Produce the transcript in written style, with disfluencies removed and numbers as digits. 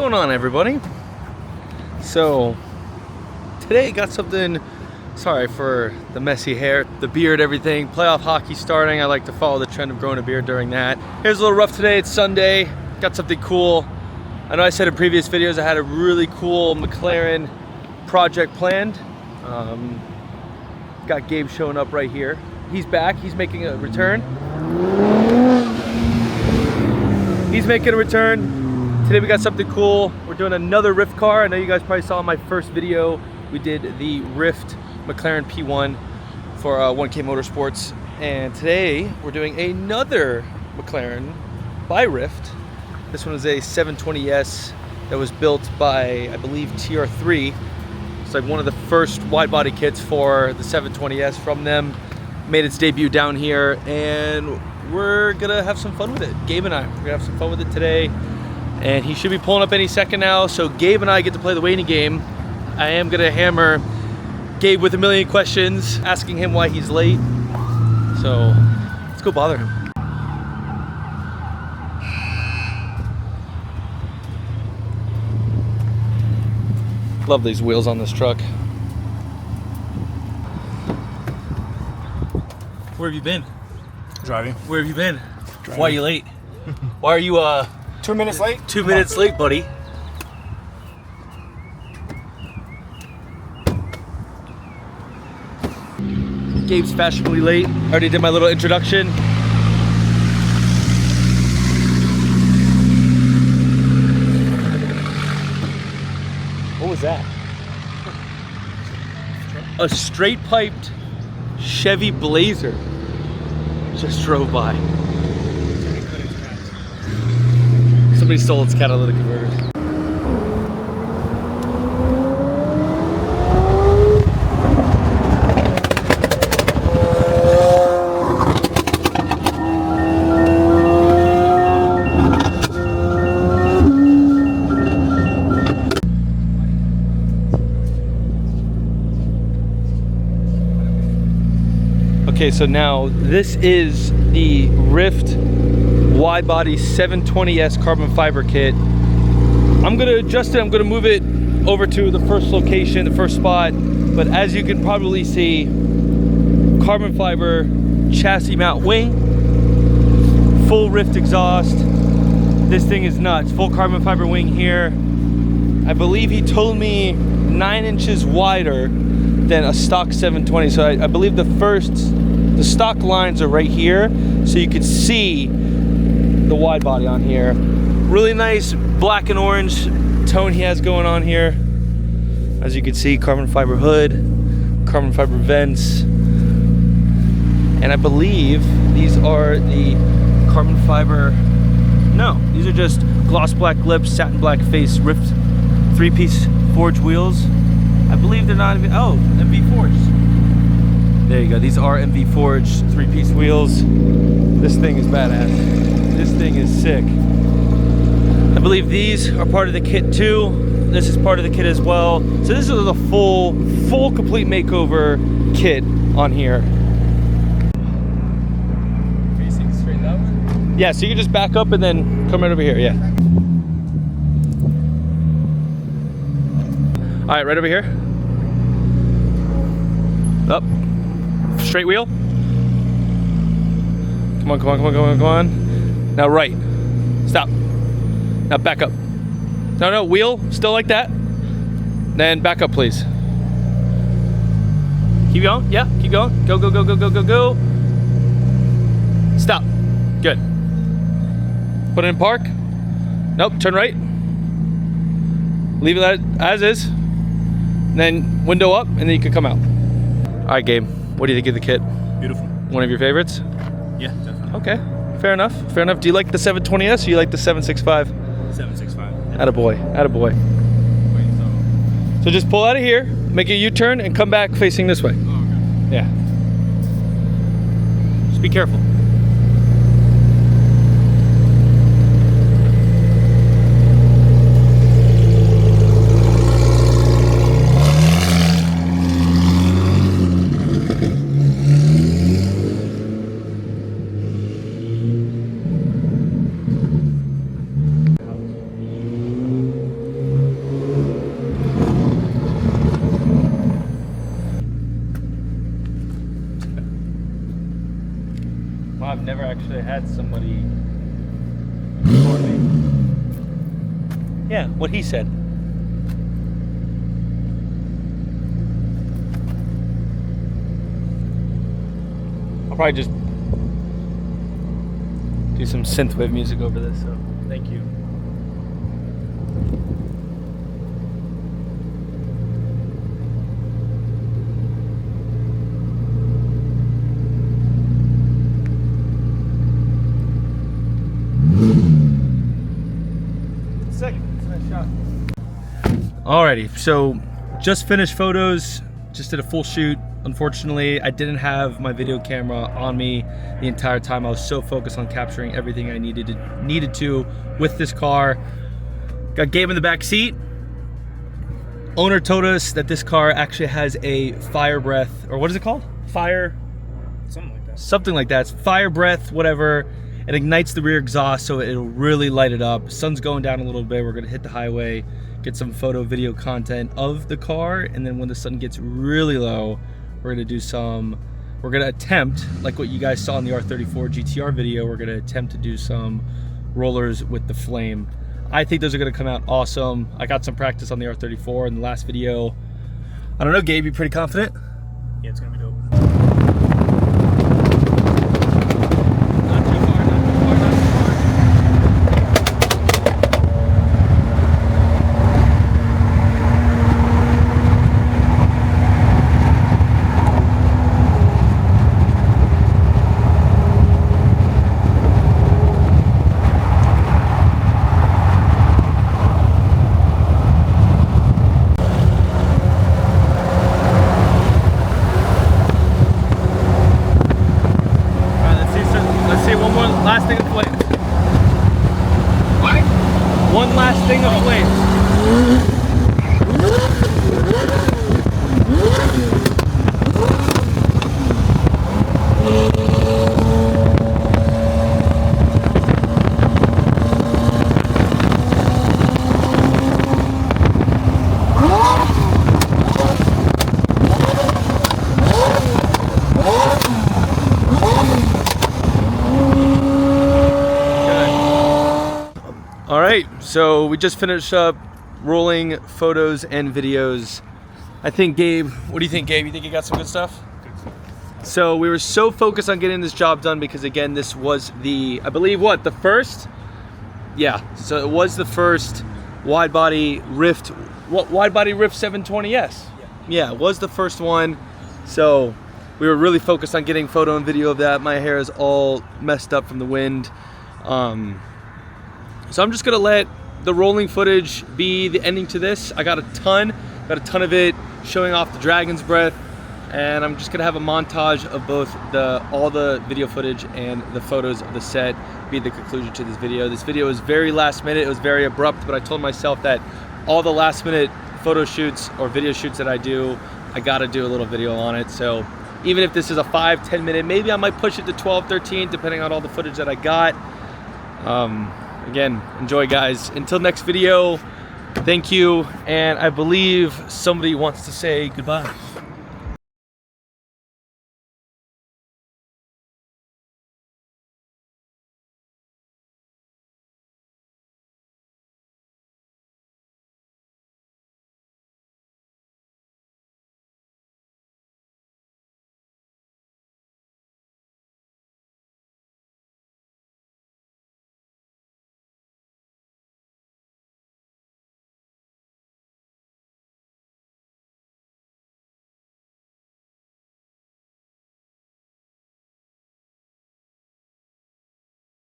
going on, everybody? So today got something, sorry for the messy hair, the beard, everything. Playoff hockey starting. I like to follow the trend of growing a beard during that. Here's a little rough today. It's Sunday. Got something cool. I know I said in previous videos I had a really cool McLaren project planned. Got Gabe showing up right here. He's back. He's making a return. He's making a return. Today we got something cool. We're doing another RYFT car. I know you guys probably saw in my first video, we did the RYFT McLaren P1 for 1K Motorsports. And today we're doing another McLaren by RYFT. This one is a 720S that was built by, I believe, TR3. It's like one of the first wide body kits for the 720S from them. Made its debut down here, and we're gonna have some fun with it. Gabe and I, we're gonna have some fun with it today. And he should be pulling up any second now, so Gabe and I get to play the waiting game. I am gonna hammer Gabe with a million questions, asking him why he's late. So let's go bother him. Love these wheels on this truck. Where have you been? Driving. Where have you been? Driving. Why are you late? Why are you 2 minutes late? 2 minutes late, buddy? Gabe's fashionably late. Already did my little introduction. What was that? A straight piped Chevy Blazer just drove by. Somebody stole its catalytic converter. Okay, so now this is the RYFT Widebody 720S carbon fiber kit. I'm gonna adjust it, I'm gonna move it over to the first location, the first spot. But as you can probably see, carbon fiber chassis mount wing, full RYFT exhaust. This thing is nuts, full carbon fiber wing here. I believe he told me 9 inches wider than a stock 720. So I believe the stock lines are right here, so you can see the wide body on here. Really nice black and orange tone he has going on here. As you can see, carbon fiber hood, carbon fiber vents, and I believe these are the carbon fiber, no, these are just gloss black lips, satin black face, RYFT 3-piece forged wheels. I believe they're not even, oh, MV forged. There you go, these are MV forged 3-piece wheels. This thing is badass. This thing is sick. I believe these are part of the kit too. This is part of the kit as well. So this is a full complete makeover kit on here. Facing straight that way? Yeah, so you can just back up and then come right over here, yeah. All right, right over here. Up. Straight wheel. Come on, come on, come on, come on, come on. Now right. Stop. Now back up. No, no, wheel, still like that. Then back up, please. Keep going, yeah, keep going. Go, go, go, go, go, go, go. Stop. Good. Put it in park. Nope, turn right. Leave it as is. Then window up, and then you can come out. All right, Gabe, what do you think of the kit? Beautiful. One of your favorites? Yeah, definitely. Okay, fair enough, fair enough. Do you like the 720S or you like the 765? 765. Attaboy, attaboy. Wait, So just pull out of here, make a U-turn, and come back facing this way. oh, okay. Yeah. Just be careful. never actually had somebody record me. Yeah, what he said. I'll probably just do some synthwave music over this, so thank you. Second, it's a nice shot. Alrighty, so just finished photos, just did a full shoot. Unfortunately, I didn't have my video camera on me the entire time. I was so focused on capturing everything I needed to with this car. Got Gabe in the back seat. Owner told us that this car actually has a fire breath, or what is it called? Fire? Something like that. Something like that. It's fire breath, whatever. It ignites the rear exhaust, so it'll really light it up. Sun's going down a little bit. We're gonna hit the highway, get some photo, video content of the car, and then when the sun gets really low, we're gonna attempt, like what you guys saw in the R34 GTR video, we're gonna attempt to do some rollers with the flame. I think those are gonna come out awesome. I got some practice on the R34 in the last video. I don't know, Gabe, you pretty confident? Yeah, it's gonna be dope. Not too far, not too far, not too far. Last thing of flames. What? One last thing of flames. All right, so we just finished up rolling photos and videos. I think Gabe, what do you think, Gabe? You think you got some good stuff? So we were so focused on getting this job done because again, this was the, I believe what, the first? Yeah, so it was the first widebody RYFT, widebody RYFT 720S. Yeah, it was the first one. So we were really focused on getting photo and video of that. My hair is all messed up from the wind. So I'm just gonna let the rolling footage be the ending to this. I got a ton of it showing off the Dragon's Breath, and I'm just gonna have a montage of both all the video footage and the photos of the set be the conclusion to this video. This video was very last minute, it was very abrupt, but I told myself that all the last minute photo shoots or video shoots that I do, I gotta do a little video on it. So even if this is a 5-10 minute, maybe I might push it to 12-13 depending on all the footage that I got. Again, enjoy guys. Until next video, thank you, and I believe somebody wants to say goodbye.